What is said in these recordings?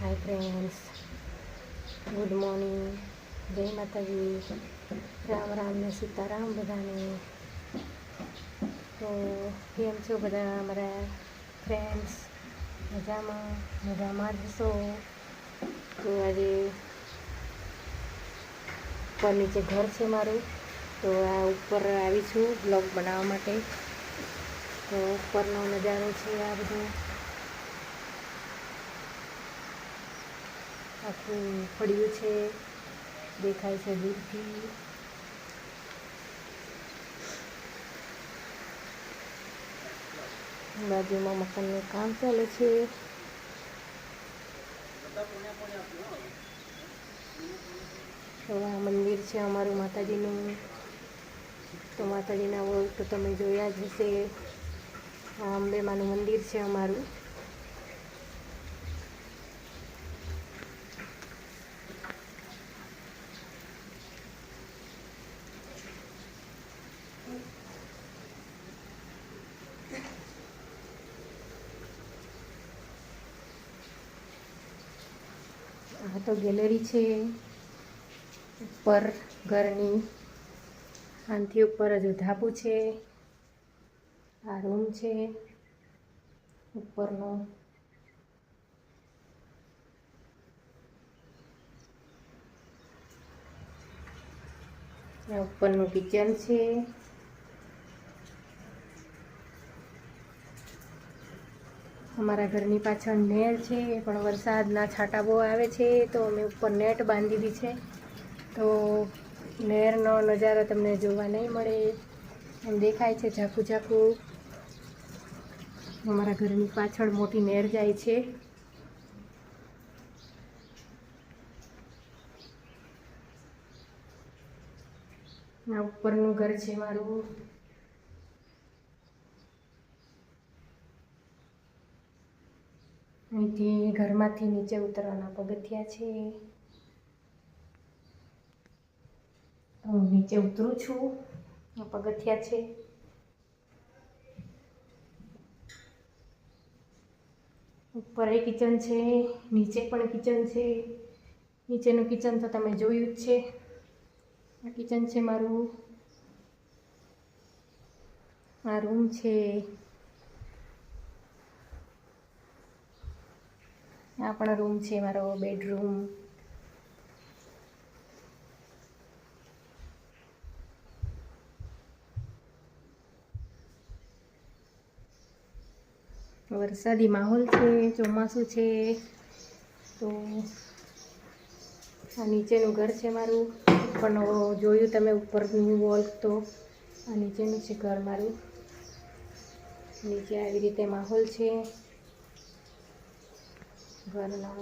Hi friends, good morning, जय माताजी, राम राम ने सीताराम बधाने। तो केम छो बधा अमरा फ्रेंड्स? मजामां जशो। तो आज ऊपर नीचे घर है मारू, तो आ ऊपर आई छूँ ब्लॉग बनावा माटे। तो ऊपरनो नजारो है आ बधो, आखू पड़્યું છે દેખાય છે દૂરથી। બાજુમાં મકાનનું કામ ચાલે છે। તો આ મંદિર છે અમારું માતાજીનું। તો માતાજીના વ્લોગ તો તમે જોયા જ હશે। આ અંબેમાનું મંદિર છે અમારું। આ તો ગેલેરી છે ઉપર ઘરની, આનાથી ઉપર હજુ ધાબુ છે। આ રૂમ છે ઉપરનો। આ ઉપરનું કિચન છે। અમારા ઘરની પાછળ નેર છે, પણ વરસાદના છાંટા બહુ આવે છે તો અમે ઉપર નેટ બાંધી દી છે, તો નેરનો નજારો તમને જોવા નહીં મળે। એમ દેખાય છે ઝાખું ઝાખું। અમારા ઘરની પાછળ મોટી નેર જાય છે। આ ઉપરનું ઘર છે મારું। અહીંથી ઘરમાંથી નીચે ઉતરવાના પગથિયા છે। હું નીચે ઉતરું છું, આ પગથિયા છે। ઉપર એ કિચન છે, નીચે પણ કિચન છે। નીચેનું કિચન તો તમે જોયું જ છે। આ કિચન છે મારું। આ રૂમ છે। આ પણ રૂમ છે મારો, બેડરૂમ। વરસાદી માહોલ છે, ચોમાસું છે। તો આ નીચેનું ઘર છે મારું। ઉપરનો જોયું તમે ઉપરનું વોલ, તો આ નીચેનું છે ઘર મારું। નીચે આવી રીતે માહોલ છે ઘરનો।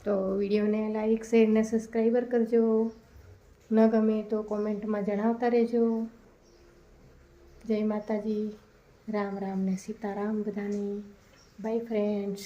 તો વિડીયોને લાઈક, શેર ને સબસ્ક્રાઈબર કરજો। ન ગમે તો કોમેન્ટમાં જણાવતા રહેજો। જય માતાજી, રામ રામ ને સીતારામ બધાને। By friends.